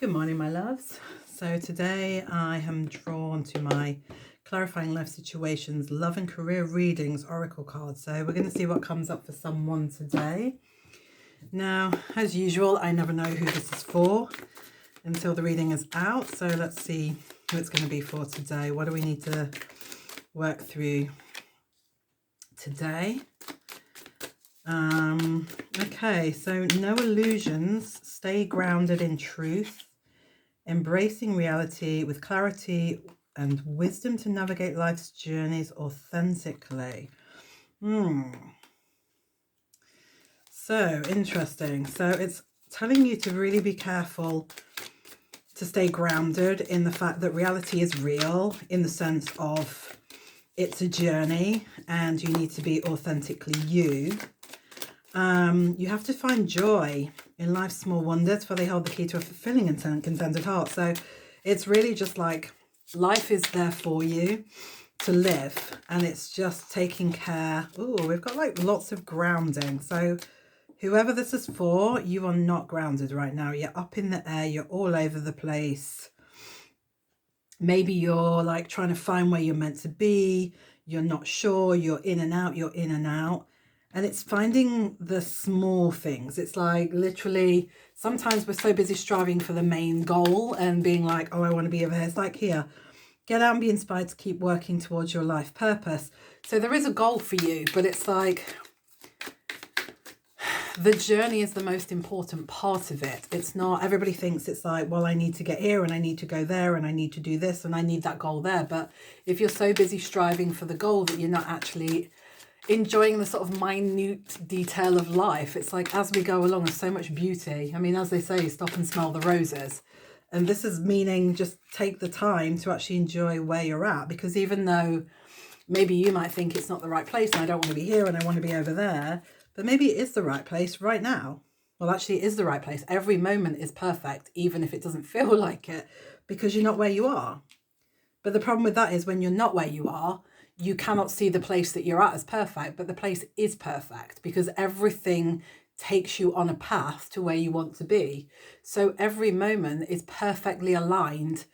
Good morning, my loves. So today I am drawn to my Clarifying Life Situations Love and Career Readings Oracle card. So we're going to see what comes up for someone today. Now, as usual, I never know who this is for until the reading is out. So let's see who it's going to be for today. What do we need to work through today? Okay, so no illusions, stay grounded in truth, embracing reality with clarity and wisdom to navigate life's journeys authentically. So interesting. So it's telling you to really be careful to stay grounded in the fact that reality is real, in the sense of it's a journey and you need to be authentically you. You have to find joy in life's small wonders, for they hold the key to a fulfilling and contented heart. So it's really just like life is there for you to live, and it's just taking care. Oh, we've got like lots of grounding. So whoever this is for, you are not grounded right now. You're up in the air. You're all over the place. Maybe you're like trying to find where you're meant to be. You're not sure. You're in and out. You're in and out. And it's finding the small things. It's like literally, sometimes we're so busy striving for the main goal and being like, oh, I want to be over here. It's like, here, get out and be inspired to keep working towards your life purpose. So there is a goal for you, but it's like the journey is the most important part of it. It's not, everybody thinks it's like, well, I need to get here and I need to go there and I need to do this and I need that goal there. But if you're so busy striving for the goal that you're not actually enjoying the sort of minute detail of life, it's like as we go along, there's so much beauty. I mean, as they say, stop and smell the roses. And this is meaning just take the time to actually enjoy where you're at, because even though maybe you might think it's not the right place and I don't want to be here and I want to be over there, but maybe it is the right place right now. Well, actually it is the right place. Every moment is perfect, even if it doesn't feel like it, because you're not where you are. But the problem with that is when you're not where you are, you cannot see the place that you're at as perfect, but the place is perfect because everything takes you on a path to where you want to be. So every moment is perfectly aligned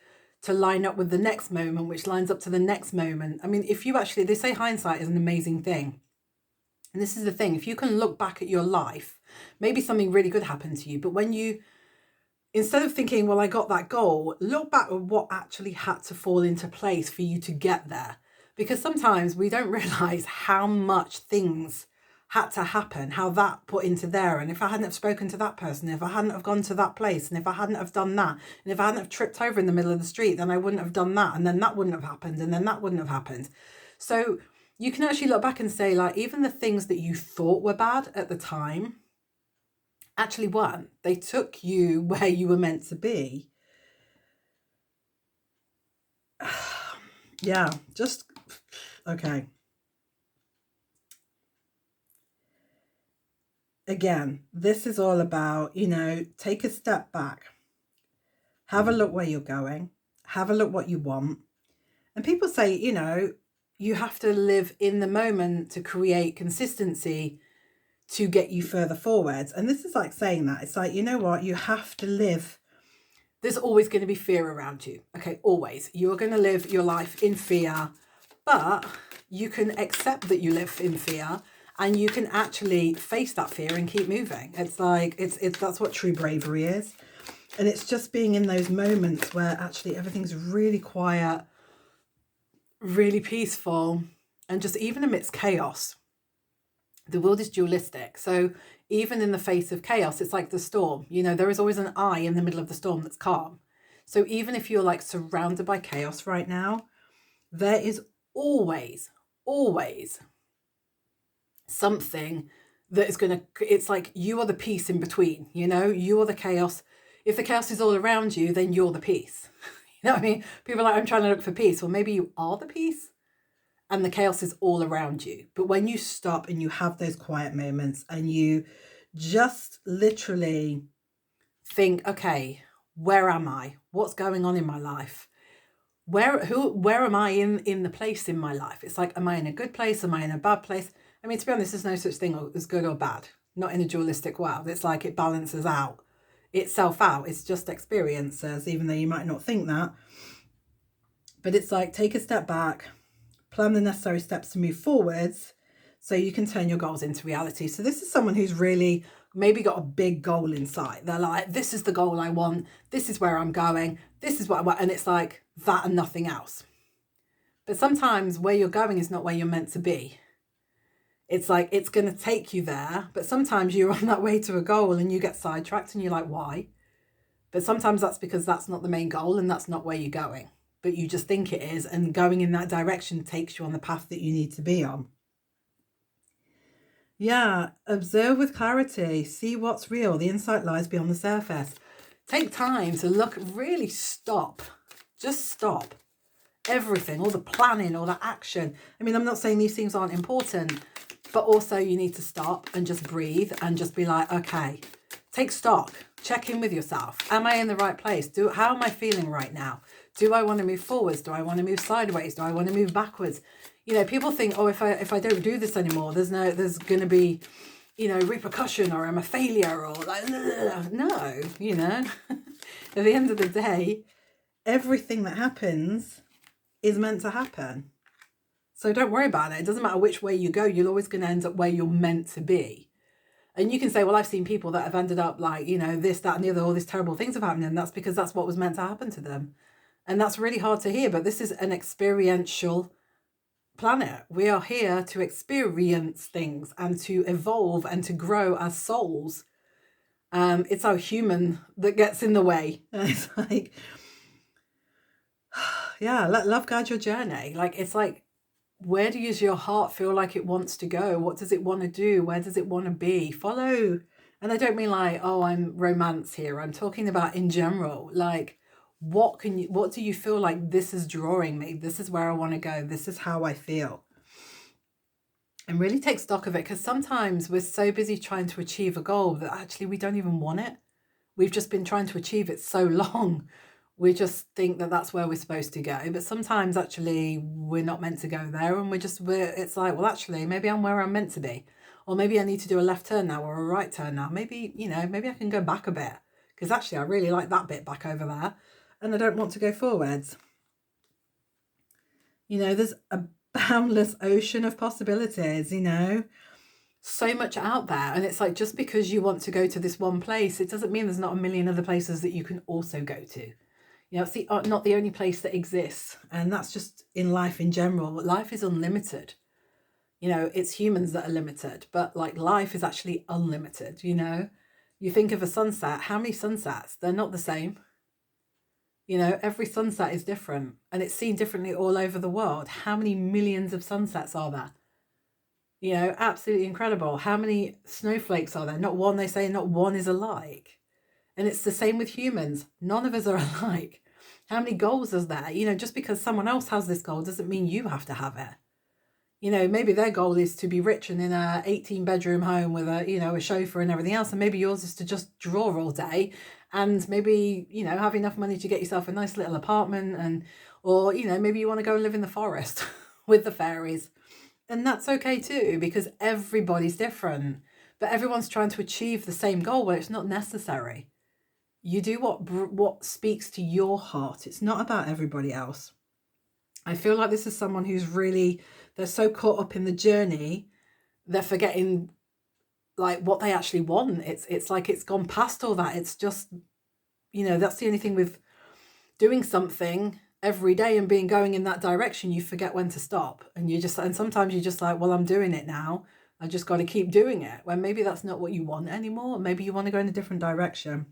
to line up with the next moment, which lines up to the next moment. I mean, if you actually, they say hindsight is an amazing thing. And this is the thing, if you can look back at your life, maybe something really good happened to you, but when you, instead of thinking, well, I got that goal, look back at what actually had to fall into place for you to get there. Because sometimes we don't realize how much things had to happen, how that put into there. And if I hadn't have spoken to that person, if I hadn't have gone to that place, and if I hadn't have done that, and if I hadn't have tripped over in the middle of the street, then I wouldn't have done that. And then that wouldn't have happened. And then that wouldn't have happened. So you can actually look back and say, like, even the things that you thought were bad at the time actually weren't. They took you where you were meant to be. Yeah, just, okay. Again, this is all about, take a step back. Have a look where you're going. Have a look what you want. And people say, you have to live in the moment to create consistency to get you further forwards. And this is like saying that. It's like, you know what? You have to live. There's always going to be fear around you. Okay, always. You are going to live your life in fear, but you can accept that you live in fear and you can actually face that fear and keep moving. It's like, it's that's what true bravery is. And it's just being in those moments where actually everything's really quiet, really peaceful, and just even amidst chaos. The world is dualistic. So even in the face of chaos, it's like the storm. There is always an eye in the middle of the storm that's calm. So even if you're like surrounded by chaos right now, there is always something that is going to, it's like you are the peace in between, you are the chaos. If the chaos is all around you, then you're the peace. You know what I mean? People are like, I'm trying to look for peace. Well, maybe you are the peace and the chaos is all around you. But when you stop and you have those quiet moments and you just literally think, okay, where am I? What's going on in my life? Where am I in the place in my life? It's like, am I in a good place? Am I in a bad place? To be honest, there's no such thing as good or bad. Not in a dualistic world. It's like it balances out. itself out. It's just experiences, even though you might not think that. But it's like, take a step back, plan the necessary steps to move forwards so you can turn your goals into reality. So this is someone who's really maybe got a big goal in sight. They're like, this is the goal I want. This is where I'm going. This is what I want. And it's like that and nothing else. But sometimes where you're going is not where you're meant to be. It's like, it's going to take you there. But sometimes you're on that way to a goal and you get sidetracked and you're like, why? But sometimes that's because that's not the main goal and that's not where you're going. But you just think it is, and going in that direction takes you on the path that you need to be on. Yeah, observe with clarity, see what's real. The insight lies beyond the surface. Take time to look, really stop. Just stop. Everything, all the planning, all the action. I mean, I'm not saying these things aren't important, but also you need to stop and just breathe and just be like, okay, take stock, check in with yourself. Am I in the right place? How am I feeling right now? Do I want to move forwards? Do I want to move sideways? Do I want to move backwards? You know, people think, oh, if I don't do this anymore, there's going to be, you know, repercussion, or I'm a failure, or like, no, you know, at the end of the day, everything that happens is meant to happen. So don't worry about it. It doesn't matter which way you go. You're always going to end up where you're meant to be. And you can say, well, I've seen people that have ended up like, you know, this, that, and the other, all these terrible things have happened. And that's because that's what was meant to happen to them. And that's really hard to hear, but this is an experiential planet. We are here to experience things and to evolve and to grow as souls. It's our human that gets in the way. And it's like, yeah, let love guide your journey. Like, it's like, where does your heart feel like it wants to go? What does it want to do? Where does it want to be? Follow. And I don't mean like, oh, I'm romance here. I'm talking about in general, like, what do you feel like this is drawing me? This is where I want to go. This is how I feel. And really take stock of it, because sometimes we're so busy trying to achieve a goal that actually we don't even want it. We've just been trying to achieve it so long. We just think that that's where we're supposed to go. But sometimes actually we're not meant to go there. And it's like, well, actually, maybe I'm where I'm meant to be. Or maybe I need to do a left turn now or a right turn now. Maybe, you know, maybe I can go back a bit, because actually I really like that bit back over there. And I don't want to go forwards. You know, there's a boundless ocean of possibilities, you know, so much out there. And it's like, just because you want to go to this one place, it doesn't mean there's not a million other places that you can also go to. You know, it's not the only place that exists. And that's just in life in general. Life is unlimited. You know, it's humans that are limited, but like life is actually unlimited. You know, you think of a sunset, how many sunsets? They're not the same. You know, every sunset is different, and it's seen differently all over the world. How many millions of sunsets are there? You know, absolutely incredible. How many snowflakes are there? Not one, they say, not one is alike. And it's the same with humans. None of us are alike. How many goals is there? You know, just because someone else has this goal doesn't mean you have to have it. You know, maybe their goal is to be rich and in a 18-bedroom home with a, you know, a chauffeur and everything else. And maybe yours is to just draw all day and maybe, you know, have enough money to get yourself a nice little apartment, or, you know, maybe you want to go and live in the forest with the fairies. And that's okay too, because everybody's different, but everyone's trying to achieve the same goal where it's not necessary. You do what speaks to your heart. It's not about everybody else. I feel like this is someone who's really, they're so caught up in the journey, they're forgetting like what they actually want. It's like it's gone past all that. It's just, you know, that's the only thing with doing something every day and going in that direction. You forget when to stop, and sometimes you're just like, well, I'm doing it now. I just got to keep doing it. When maybe that's not what you want anymore. Maybe you want to go in a different direction.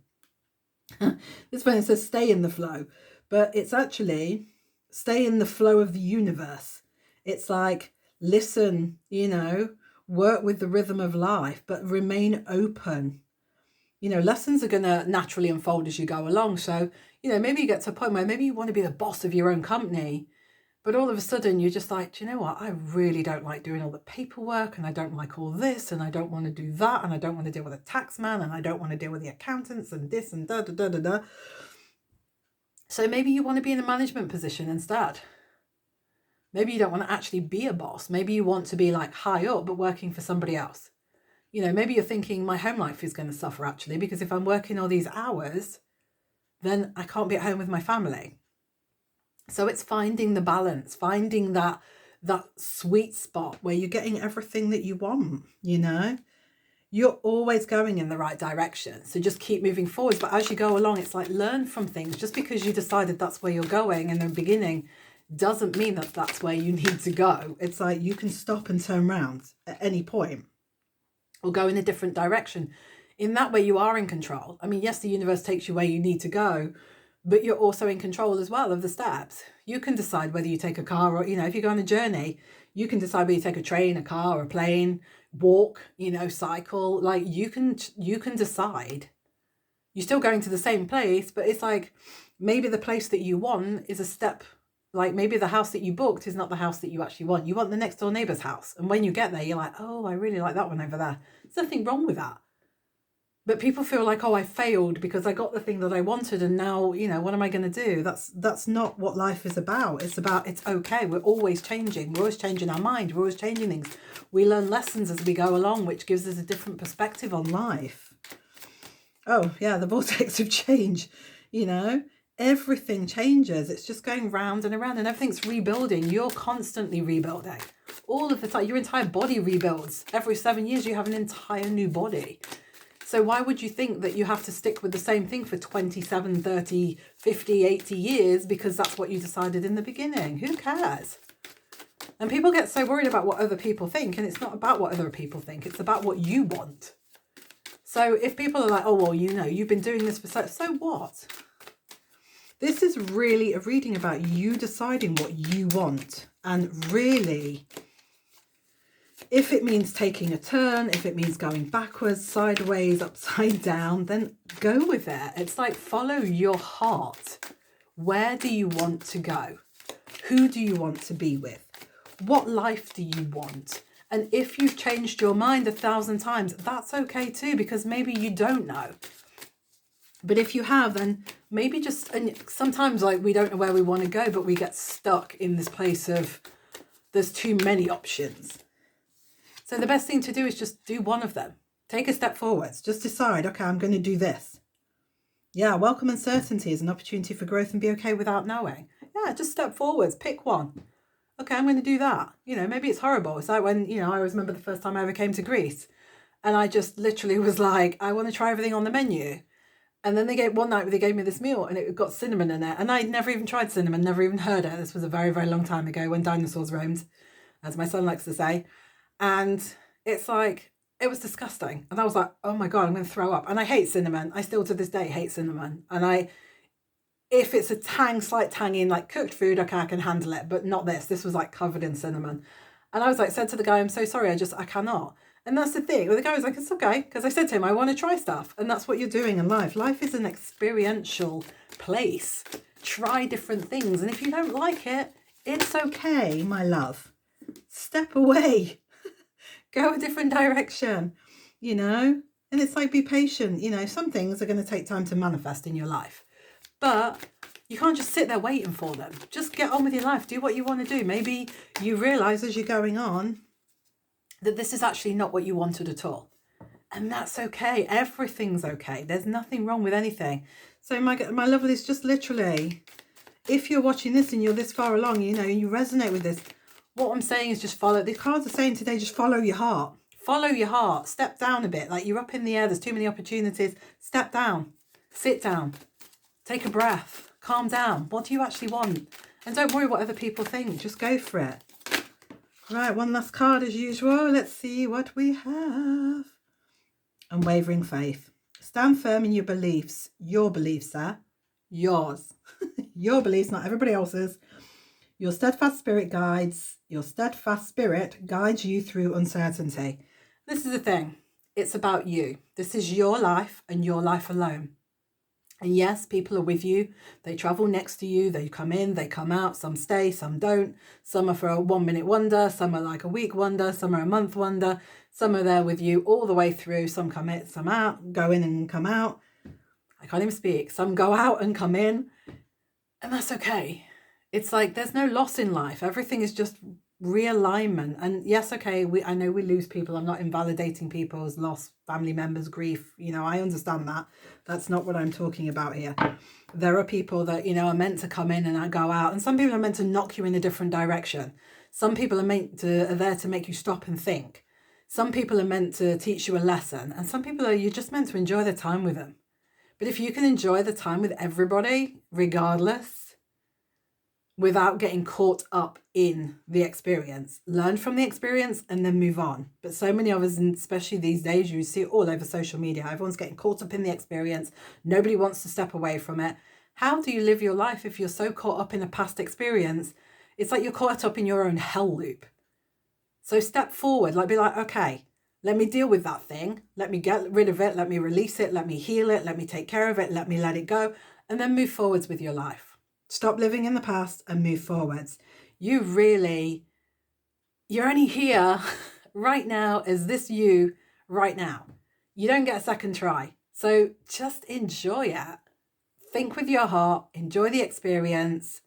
This one, it says stay in the flow, but it's actually stay in the flow of the universe. It's like, listen, you know, work with the rhythm of life, but remain open. You know, lessons are going to naturally unfold as you go along. So, you know, maybe you get to a point where maybe you want to be the boss of your own company, but all of a sudden you're just like, do you know what? I really don't like doing all the paperwork, and I don't like all this, and I don't want to do that, and I don't want to deal with a tax man, and I don't want to deal with the accountants and this and da da da da da. So maybe you want to be in a management position instead. Maybe you don't want to actually be a boss. Maybe you want to be like high up, but working for somebody else. You know, maybe you're thinking my home life is going to suffer actually, because if I'm working all these hours, then I can't be at home with my family. So it's finding the balance, finding that sweet spot where you're getting everything that you want, you know. You're always going in the right direction. So just keep moving forwards. But as you go along, it's like learn from things. Just because you decided that's where you're going in the beginning doesn't mean that that's where you need to go. It's like you can stop and turn around at any point or go in a different direction. In that way, you are in control. I mean, yes, the universe takes you where you need to go, but you're also in control as well of the steps. You can decide whether you take a car or, you know, if you go on a journey, you can decide whether you take a train, a car, a plane, walk, you know, cycle. Like you can decide. You're still going to the same place, but it's like maybe the place that you want is a step. Like maybe the house that you booked is not the house that you actually want. You want the next door neighbor's house. And when you get there, you're like, oh, I really like that one over there. There's nothing wrong with that. But people feel like, oh, I failed because I got the thing that I wanted and now, you know, what am I going to do? That's not what life is about. It's about, it's okay. We're always changing. We're always changing our mind. We're always changing things. We learn lessons as we go along, which gives us a different perspective on life. Oh, yeah, the vortex of change, you know, everything changes. It's just going round and around and everything's rebuilding. You're constantly rebuilding. All of the time, your entire body rebuilds. Every 7 years, you have an entire new body. So why would you think that you have to stick with the same thing for 27, 30, 50, 80 years because that's what you decided in the beginning? Who cares? And people get so worried about what other people think, and it's not about what other people think. It's about what you want. So if people are like, oh, well, you know, you've been doing this for so what? This is really a reading about you deciding what you want and really... If it means taking a turn, if it means going backwards, sideways, upside down, then go with it. It's like follow your heart. Where do you want to go? Who do you want to be with? What life do you want? And if you've changed your mind 1,000 times, that's okay too, because maybe you don't know. But if you have, then maybe just, and sometimes like we don't know where we want to go, but we get stuck in this place of there's too many options. So the best thing to do is just do one of them. Take a step forwards. Just decide, okay, I'm going to do this. Yeah, welcome uncertainty as an opportunity for growth and be okay without knowing. Yeah, just step forwards. Pick one. Okay, I'm going to do that. You know, maybe it's horrible. It's like when, you know, I always remember the first time I ever came to Greece. And I just literally was like, I want to try everything on the menu. And then one night they gave me this meal and it got cinnamon in it. And I'd never even tried cinnamon, never even heard it. This was a very, very long time ago when dinosaurs roamed, as my son likes to say. And it's like, it was disgusting. And I was like, oh my God, I'm going to throw up. And I hate cinnamon. I still to this day hate cinnamon. And if it's a slight tang in like cooked food, okay, I can handle it. But not this. This was like covered in cinnamon. And I was like, said to the guy, I'm so sorry. I cannot. And that's the thing. Well, the guy was like, it's okay. Because I said to him, I want to try stuff. And that's what you're doing in life. Life is an experiential place. Try different things. And if you don't like it, it's okay, my love. Step away. Go a different direction, you know, and it's like, be patient. You know, some things are going to take time to manifest in your life, but you can't just sit there waiting for them. Just get on with your life. Do what you want to do. Maybe you realize as you're going on that this is actually not what you wanted at all. And that's okay. Everything's okay. There's nothing wrong with anything. So my lovelies, just literally, if you're watching this and you're this far along, you know, you resonate with this, what I'm saying is just follow. The cards are saying today, just follow your heart. Follow your heart. Step down a bit. Like you're up in the air. There's too many opportunities. Step down. Sit down. Take a breath. Calm down. What do you actually want? And don't worry what other people think. Just go for it. Right, one last card as usual. Let's see what we have. Unwavering faith. Stand firm in your beliefs. Your beliefs, sir. Yours. Your beliefs, not everybody else's. Your steadfast spirit guides you through uncertainty. This is the thing. It's about you. This is your life and your life alone. And yes, people are with you. They travel next to you. They come in, they come out. Some stay, some don't. Some are for a 1 minute wonder. Some are like a week wonder. Some are a month wonder. Some are there with you all the way through. Some come in, some out, go in and come out. I can't even speak. Some go out and come in. And that's okay. It's like there's no loss in life. Everything is just realignment. And yes, okay, I know we lose people. I'm not invalidating people's lost family members, grief. You know, I understand that. That's not what I'm talking about here. There are people that, you know, are meant to come in and go out. And some people are meant to knock you in a different direction. Some people are there to make you stop and think. Some people are meant to teach you a lesson. And some people you're just meant to enjoy the time with them. But if you can enjoy the time with everybody, regardless, without getting caught up in the experience, learn from the experience and then move on. But so many of us, and especially these days, you see it all over social media. Everyone's getting caught up in the experience. Nobody wants to step away from it. How do you live your life if you're so caught up in a past experience? It's like you're caught up in your own hell loop. So step forward, like be like, okay, let me deal with that thing. Let me get rid of it. Let me release it. Let me heal it. Let me take care of it. Let me let it go. And then move forwards with your life. Stop living in the past and move forwards. You're only here right now as this you right now. You don't get a second try. So just enjoy it. Think with your heart. Enjoy the experience.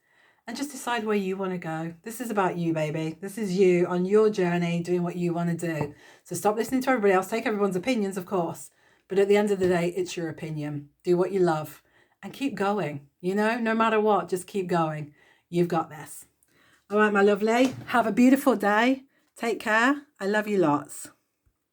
And just decide where you want to go. This is about you, baby. This is you on your journey doing what you want to do. So stop listening to everybody else. Take everyone's opinions, of course. But at the end of the day, it's your opinion. Do what you love and keep going. You know, no matter what, just keep going. You've got this. All right, my lovely. Have a beautiful day. Take care. I love you lots.